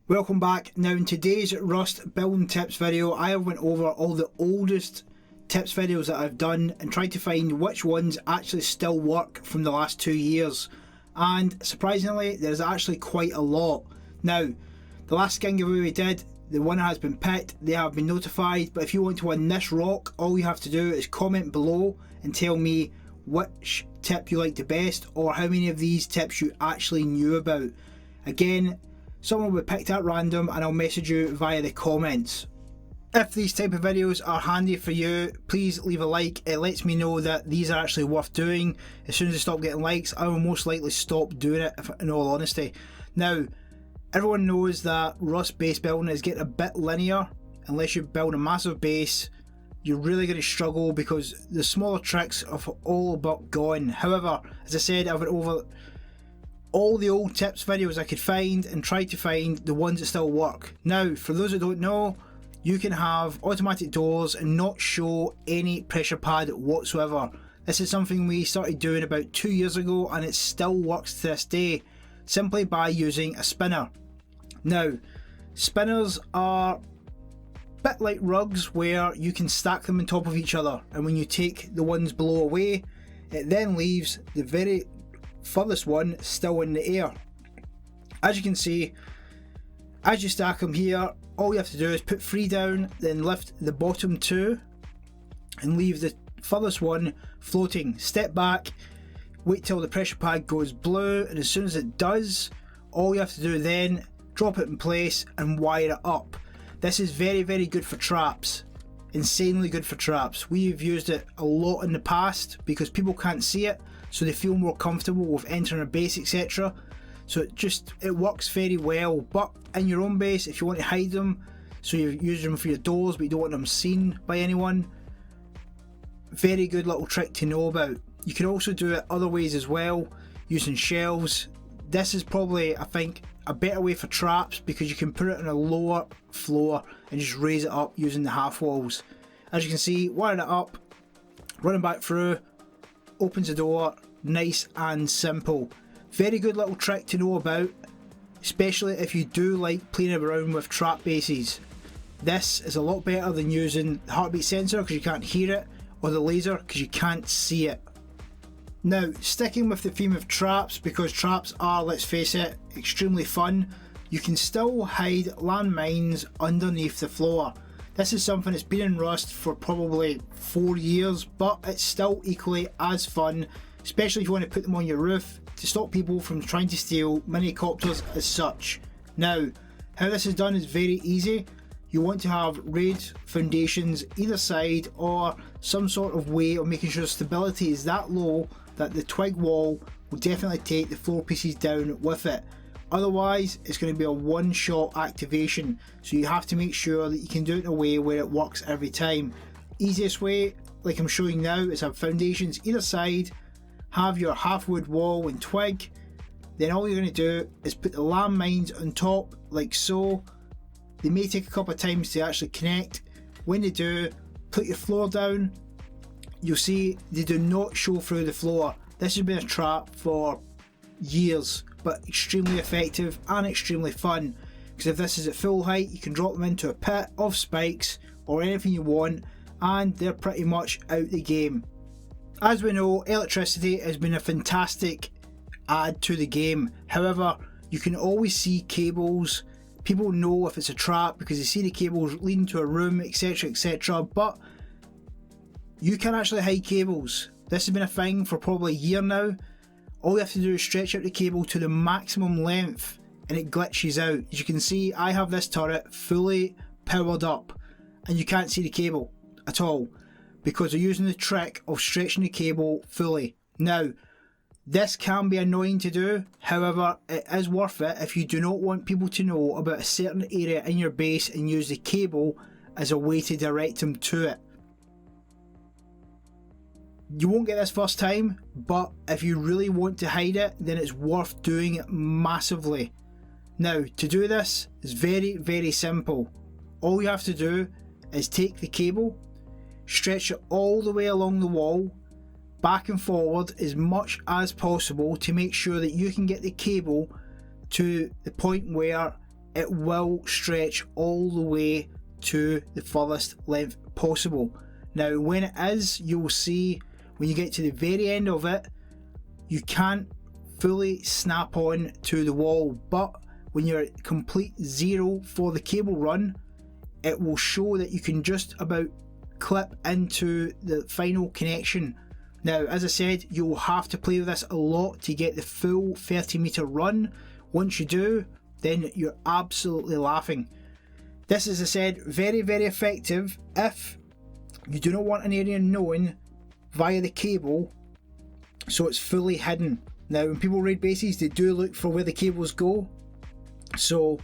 Welcome back. Now in today's Rust building tips video, I have went over all the oldest tips videos that I've done and tried to find which ones actually still work from the last 2 years. And surprisingly, there's actually quite a lot. Now, the last skin giveaway we did, the winner has been picked, they have been notified, but if you want to win this rock, all you have to do is comment below and tell me which tip you like the best or how many of these tips you actually knew about. Again, someone will be picked at random and I'll message you via the comments. If these type of videos are handy for you, please leave a like. It lets me know that these are actually worth doing. As soon as I stop getting likes, I will most likely stop doing it, in all honesty. Now, everyone knows that Rust base building is getting a bit linear. Unless you build a massive base, you're really going to struggle because the smaller tricks have all but gone. However, as I said, I've went over all the old tips videos I could find and tried to find the ones that still work. Now, for those that don't know, you can have automatic doors and not show any pressure pad whatsoever. This is something we started doing about 2 years ago and it still works to this day, simply by using a spinner. Now, spinners are a bit like rugs where you can stack them on top of each other, and when you take the ones below away, it then leaves the very furthest one still in the air. As you can see, as you stack them here, all you have to do is put 3 down, then lift the bottom 2 and leave the furthest one floating. Step back, wait till the pressure pad goes blue, and as soon as it does, all you have to do then, drop it in place and wire it up. This is very good for traps. Insanely good for traps. We've used it a lot in the past because people can't see it, so they feel more comfortable with entering a base, etc. So it works very well. But in your own base, if you want to hide them, so you use them for your doors but you don't want them seen by anyone, very good little trick to know about. You can also do it other ways as well, using shelves. This is probably, I think, a better way for traps because you can put it on a lower floor and just raise it up using the half walls. As you can see, wiring it up, running back through, opens the door, nice and simple. Very good little trick to know about, especially if you do like playing around with trap bases. This is a lot better than using the heartbeat sensor because you can't hear it, or the laser because you can't see it. Now, sticking with the theme of traps, because traps are, let's face it, extremely fun, you can still hide landmines underneath the floor. This is something that's been in Rust for probably 4 years, but it's still equally as fun, especially if you want to put them on your roof to stop people from trying to steal minicopters as such. Now, how this is done is very easy. You want to have raised foundations either side, or some sort of way of making sure stability is that low that the twig wall will definitely take the floor pieces down with it. Otherwise, it's going to be a one-shot activation, so you have to make sure that you can do it in a way where it works every time. Easiest way, like I'm showing now, is have foundations either side, have your half wood wall and twig, then all you're going to do is put the landmines on top like so. They may take a couple of times to actually connect. When they do, put your floor down. You'll see they do not show through the floor. This has been a trap for years, but extremely effective and extremely fun, because if this is at full height, you can drop them into a pit of spikes or anything you want and they're pretty much out the game. As we know, electricity has been a fantastic add to the game. However, you can always see cables. People know if it's a trap because they see the cables leading to a room, etc, etc, but you can actually hide cables. This has been a thing for probably a year now. All you have to do is stretch out the cable to the maximum length and it glitches out. As you can see, I have this turret fully powered up and you can't see the cable at all because they're using the trick of stretching the cable fully. Now, this can be annoying to do, however it is worth it if you do not want people to know about a certain area in your base and use the cable as a way to direct them to it. You won't get this first time, but if you really want to hide it, then it's worth doing it massively. Now, to do this is very simple. All you have to do is take the cable, stretch it all the way along the wall, back and forward as much as possible to make sure that you can get the cable to the point where it will stretch all the way to the furthest length possible. Now when it is, you will see when you get to the very end of it, you can't fully snap on to the wall, but when you're at complete zero for the cable run, it will show that you can just about clip into the final connection. Now, as I said, you will have to play with this a lot to get the full 30 meter run. Once you do, then you're absolutely laughing. This, as I said, very, very effective if you do not want an area known via the cable, so it's fully hidden. Now, when people raid bases, they do look for where the cables go, so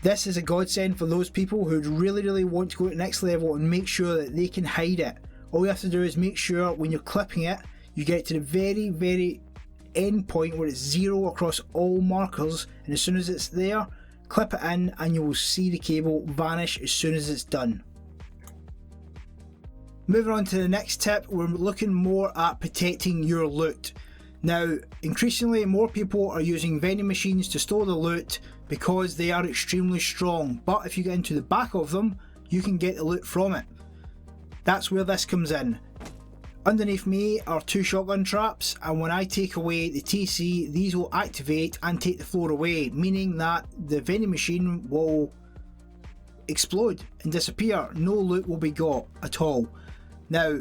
this is a godsend for those people who really, really want to go to the next level and make sure that they can hide it. All you have to do is make sure when you're clipping it, you get to the very, very end point where it's zero across all markers, and as soon as it's there, clip it in and you will see the cable vanish as soon as it's done. Moving on to the next tip, we're looking more at protecting your loot. Now, increasingly more people are using vending machines to store the loot because they are extremely strong, but if you get into the back of them, you can get the loot from it. That's where this comes in. Underneath me are 2 shotgun traps, and when I take away the TC, these will activate and take the floor away, meaning that the vending machine will explode and disappear. No loot will be got at all. Now,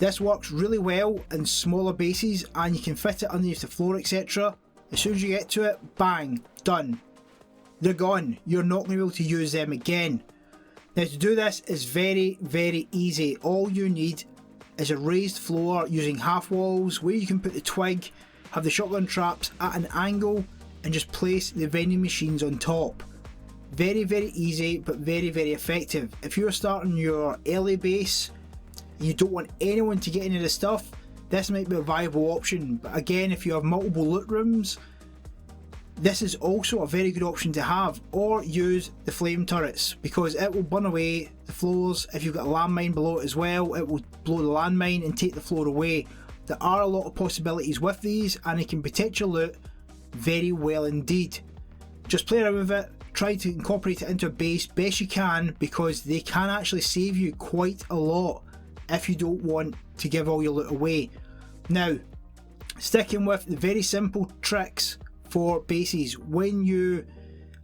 this works really well in smaller bases and you can fit it underneath the floor, etc. As soon as you get to it, bang, done. They're gone. You're not going to be able to use them again. Now, to do this is very, very easy. All you need is a raised floor using half walls where you can put the twig, have the shotgun traps at an angle and just place the vending machines on top. Very, very easy, but very, very effective. If you're starting your early base and you don't want anyone to get into the stuff, this might be a viable option. But again, if you have multiple loot rooms, this is also a very good option to have, or use the flame turrets because it will burn away the floors. If you've got a landmine below it as well, it will blow the landmine and take the floor away. There are a lot of possibilities with these and it can protect your loot very well indeed. Just play around with it, try to incorporate it into a base best you can because they can actually save you quite a lot if you don't want to give all your loot away. Now, sticking with the very simple tricks for bases. When you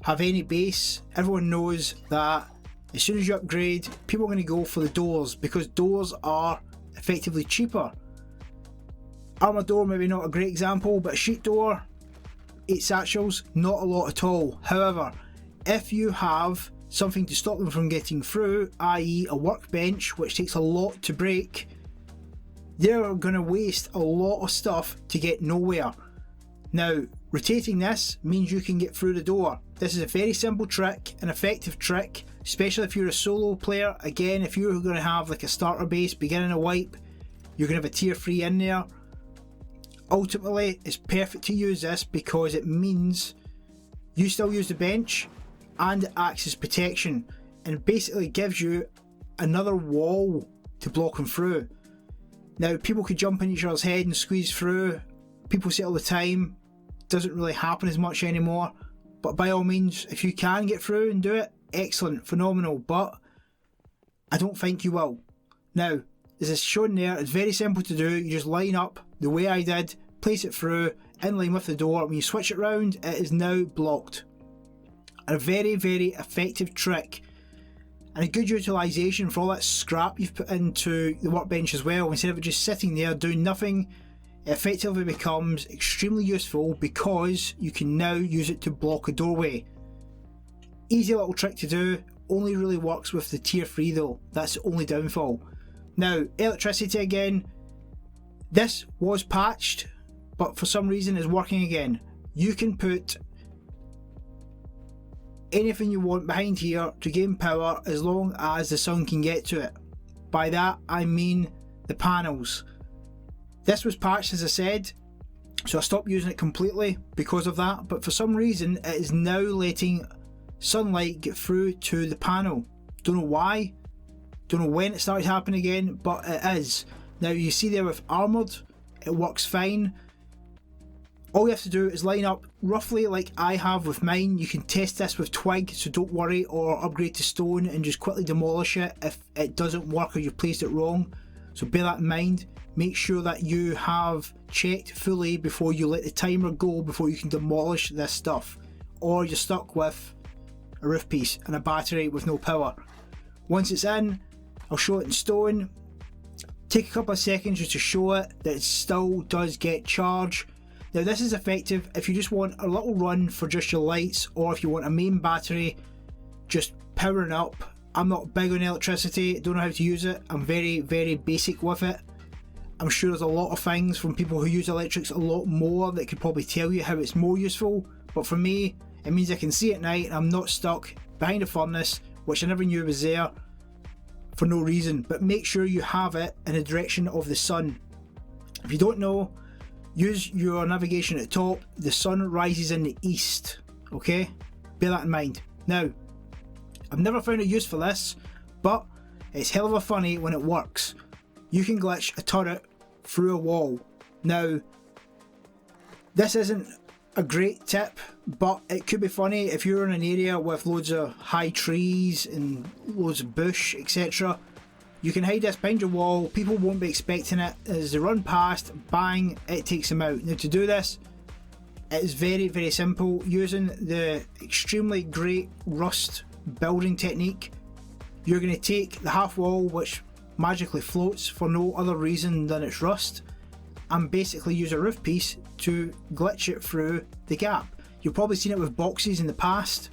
have any base, everyone knows that as soon as you upgrade, people are going to go for the doors because doors are effectively cheaper. Armour door, maybe not a great example, but a sheet door, 8 satchels, not a lot at all. However, if you have something to stop them from getting through, i.e. a workbench, which takes a lot to break, they're going to waste a lot of stuff to get nowhere. Now, rotating this means you can get through the door. This is a very simple trick, an effective trick, especially if you're a solo player. Again, if you're going to have like a starter base, beginning a wipe, you're going to have a tier 3 in there. Ultimately, it's perfect to use this because it means you still use the bench and it acts as protection and basically gives you another wall to block them through. Now, people could jump in each other's head and squeeze through. People say it all the time, doesn't really happen as much anymore, but by all means, if you can get through and do it, excellent, phenomenal, but I don't think you will. Now, as it's shown there, it's very simple to do. You just line up the way I did, place it through, in line with the door. When you switch it round, it is now blocked. A very, very effective trick and a good utilisation for all that scrap you've put into the workbench as well. Instead of it just sitting there doing nothing, it effectively becomes extremely useful because you can now use it to block a doorway. Easy little trick to do, only really works with the tier 3 though, that's the only downfall. Now, electricity again, this was patched, but for some reason is working again. You can put anything you want behind here to gain power as long as the sun can get to it. By that I mean the panels. This was patched, as I said, so I stopped using it completely because of that, but for some reason it is now letting sunlight get through to the panel. Don't know why, don't know when it started happening again, but it is. Now you see there with armoured, it works fine. All you have to do is line up roughly like I have with mine. You can test this with twig, so don't worry, or upgrade to stone and just quickly demolish it if it doesn't work or you've placed it wrong. So bear that in mind. Make sure that you have checked fully before you let the timer go, before you can demolish this stuff, or you're stuck with a roof piece and a battery with no power. Once it's in, I'll show it in stone. Take a couple of seconds just to show it that it still does get charged. Now this is effective if you just want a little run for just your lights, or if you want a main battery just powering up. I'm not big on electricity, don't know how to use it, I'm very basic with it. I'm sure there's a lot of things from people who use electrics a lot more that could probably tell you how it's more useful, but for me it means I can see at night and I'm not stuck behind a furnace, which I never knew was there, for no reason. But make sure you have it in the direction of the sun. If you don't know, use your navigation at the top. The sun rises in the east, okay? Bear that in mind. Now, I've never found a use for this, but it's hell of a funny when it works. You can glitch a turret through a wall. Now, this isn't a great tip, but it could be funny if you're in an area with loads of high trees and loads of bush, etc. You can hide this behind your wall, people won't be expecting it. As they run past, bang, it takes them out. Now to do this, it is very simple. Using the extremely great rust building technique, you're going to take the half wall, which magically floats for no other reason than it's rust, and basically use a roof piece to glitch it through the gap. You've probably seen it with boxes in the past,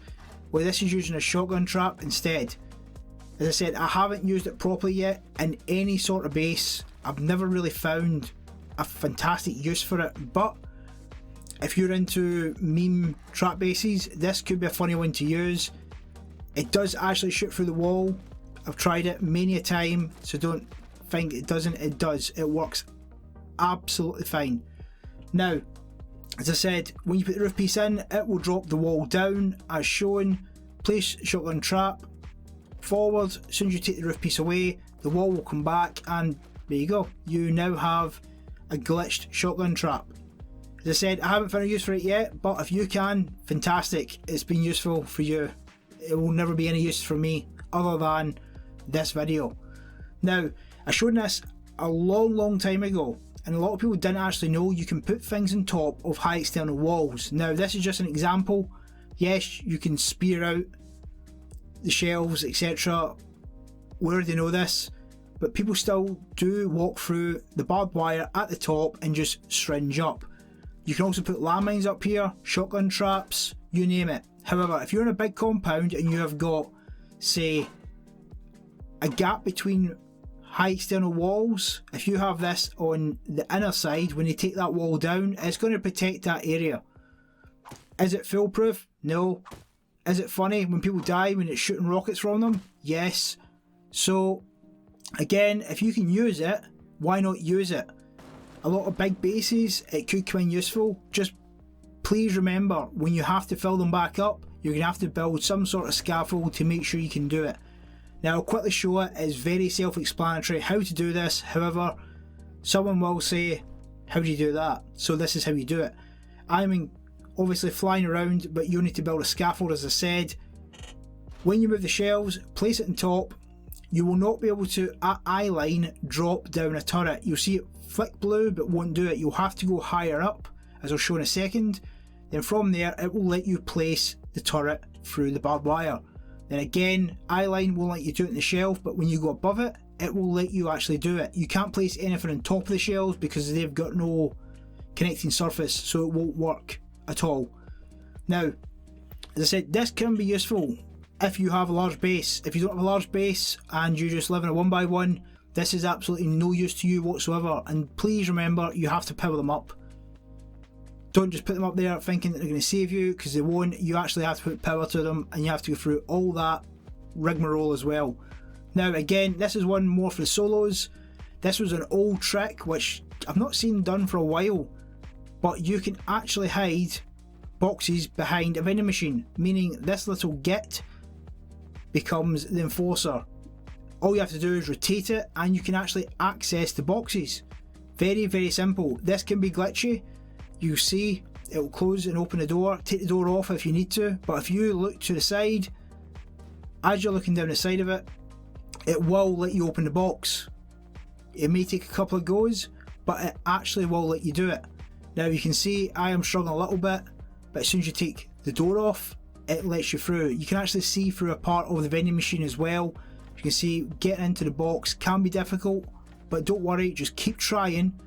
where this is using a shotgun trap instead. As I said, I haven't used it properly yet in any sort of base. I've never really found a fantastic use for it, but if you're into meme trap bases, this could be a funny one to use. It does actually shoot through the wall. I've tried it many a time, so don't think it doesn't. It does. It works absolutely fine. Now, as I said, when you put the roof piece in, it will drop the wall down as shown. Place shotgun trap forward. As soon as you take the roof piece away, the wall will come back, and there you go. You now have a glitched shotgun trap. As I said, I haven't found a use for it yet, but if you can, fantastic. It's been useful for you. It will never be any use for me other than this video. Now, I showed this a long time ago, and a lot of people didn't actually know you can put things on top of high external walls. Now this is just an example. Yes, you can spear out the shelves, etc. We already know this, but people still do walk through the barbed wire at the top and just syringe up. You can also put landmines up here, shotgun traps, you name it. However, if you're in a big compound and you have got, say, a gap between high external walls, if you have this on the inner side, when you take that wall down, it's going to protect that area. Is it foolproof? No. Is it funny when people die when it's shooting rockets from them? Yes. So again, if you can use it, why not use it? A lot of big bases, it could come in useful. Just please remember, when you have to fill them back up, you're going to have to build some sort of scaffold to make sure you can do it. Now I'll quickly show it. It's very self-explanatory how to do this. However, someone will say, how do you do that? So this is how you do it. I'm obviously flying around, but you need to build a scaffold, as I said. When you move the shelves, place it on top. You will not be able to, at eye line, drop down a turret. You'll see it flick blue, but won't do it. You'll have to go higher up, as I'll show in a second. Then from there, it will let you place the turret through the barbed wire. Then again, eye line won't let you do it in the shelf, but when you go above it, it will let you actually do it. You can't place anything on top of the shelves because they've got no connecting surface, so it won't work at all. Now, as I said, this can be useful if you have a large base. If you don't have a large base and you just live in a 1x1, this is absolutely no use to you whatsoever. And please remember, you have to power them up. Don't just put them up there thinking that they're going to save you, because they won't. You actually have to put power to them, and you have to go through all that rigmarole as well. Now again, this is one more for the solos. This was an old trick which I've not seen done for a while, but you can actually hide boxes behind a vending machine, meaning this little git becomes the enforcer. All you have to do is rotate it and you can actually access the boxes. Very simple. This can be glitchy. You see it will close and open the door. Take the door off if you need to, but if you look to the side, as you're looking down the side of it, it will let you open the box. It may take a couple of goes, but it actually will let you do it. Now you can see I am struggling a little bit, but as soon as you take the door off, it lets you through. You can actually see through a part of the vending machine as well. You can see getting into the box can be difficult, but don't worry, just keep trying.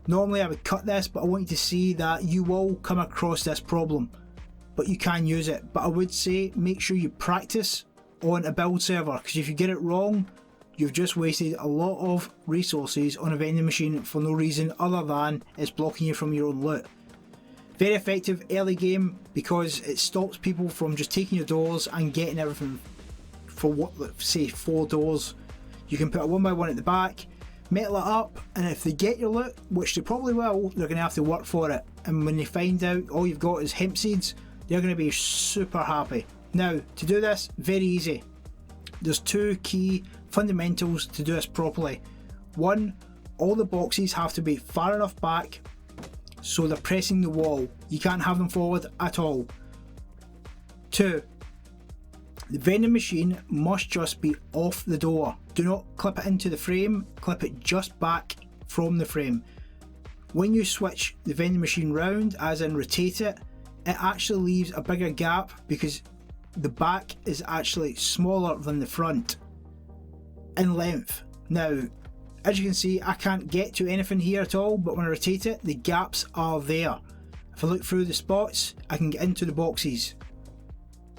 Normally I would cut this, but I want you to see that you will come across this problem, but you can use it. But I would say make sure you practice on a build server, because if you get it wrong, you've just wasted a lot of resources on a vending machine for no reason other than it's blocking you from your own loot. Very effective early game because it stops people from just taking your doors and getting everything for what, say 4 doors. You can put a 1x1 at the back, metal it up, and if they get your loot, which they probably will, they're going to have to work for it. And when they find out all you've got is hemp seeds, they're going to be super happy. Now, to do this, very easy. There's 2 key fundamentals to do this properly. 1, all the boxes have to be far enough back so they're pressing the wall. You can't have them forward at all. 2, the vending machine must just be off the door. Do not clip it into the frame, clip it just back from the frame. When you switch the vending machine round, as in rotate it, it actually leaves a bigger gap because the back is actually smaller than the front in length. Now, as you can see, I can't get to anything here at all, but when I rotate it, the gaps are there. If I look through the spots, I can get into the boxes.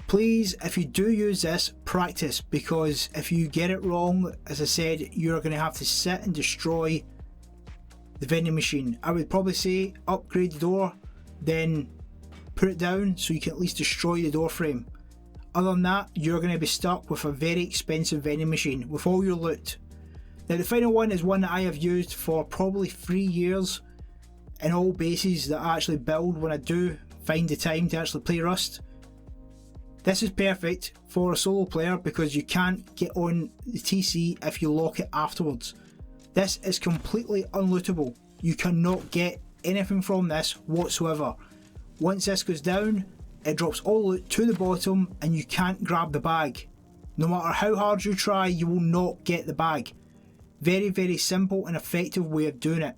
Please, if you do use this, practice, because if you get it wrong, as I said, you're going to have to sit and destroy the vending machine. I would probably say upgrade the door, then put it down so you can at least destroy the door frame. Other than that, you're going to be stuck with a very expensive vending machine with all your loot. Now the final one is one that I have used for probably 3 years in all bases that I actually build when I do find the time to actually play Rust. This is perfect for a solo player because you can't get on the TC if you lock it afterwards. This is completely unlootable. You cannot get anything from this whatsoever. Once this goes down, it drops all loot to the bottom and you can't grab the bag. No matter how hard you try, you will not get the bag. Very, very simple and effective way of doing it.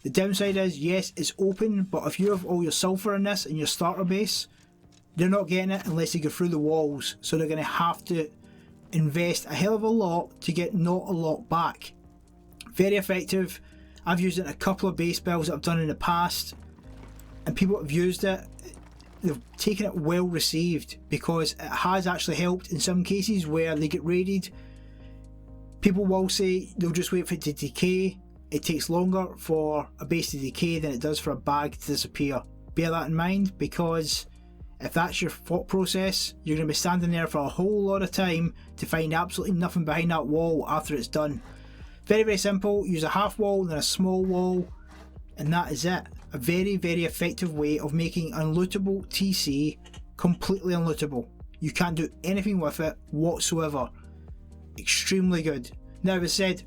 The downside is, yes, it's open, but if you have all your sulfur in this in your starter base, they're not getting it unless they go through the walls, so they're going to have to invest a hell of a lot to get not a lot back. Very effective. I've used it in a couple of base builds that I've done in the past, and people that have used it, they've taken it well received because it has actually helped in some cases where they get raided. People will say they'll just wait for it to decay. It takes longer for a base to decay than it does for a bag to disappear. Bear that in mind, because if that's your thought process, you're going to be standing there for a whole lot of time to find absolutely nothing behind that wall after it's done. Very, very simple. Use a half wall, then a small wall, and that is it. A very, very effective way of making unlootable TC completely unlootable. You can't do anything with it whatsoever. Extremely good. Now, as I said,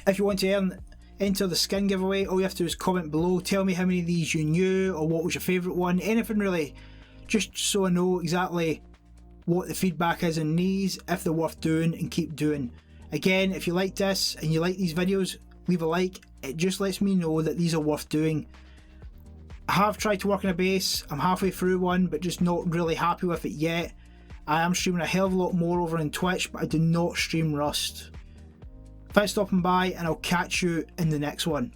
if you want to enter the skin giveaway, all you have to do is comment below, tell me how many of these you knew or what was your favourite one, anything really, just so I know exactly what the feedback is on these, if they're worth doing, and keep doing. Again, if you like this and you like these videos, leave a like. It just lets me know that these are worth doing. I have tried to work on a base, I'm halfway through one, but just not really happy with it yet. I am streaming a hell of a lot more over on Twitch, but I do not stream Rust. Thanks for stopping by, and I'll catch you in the next one.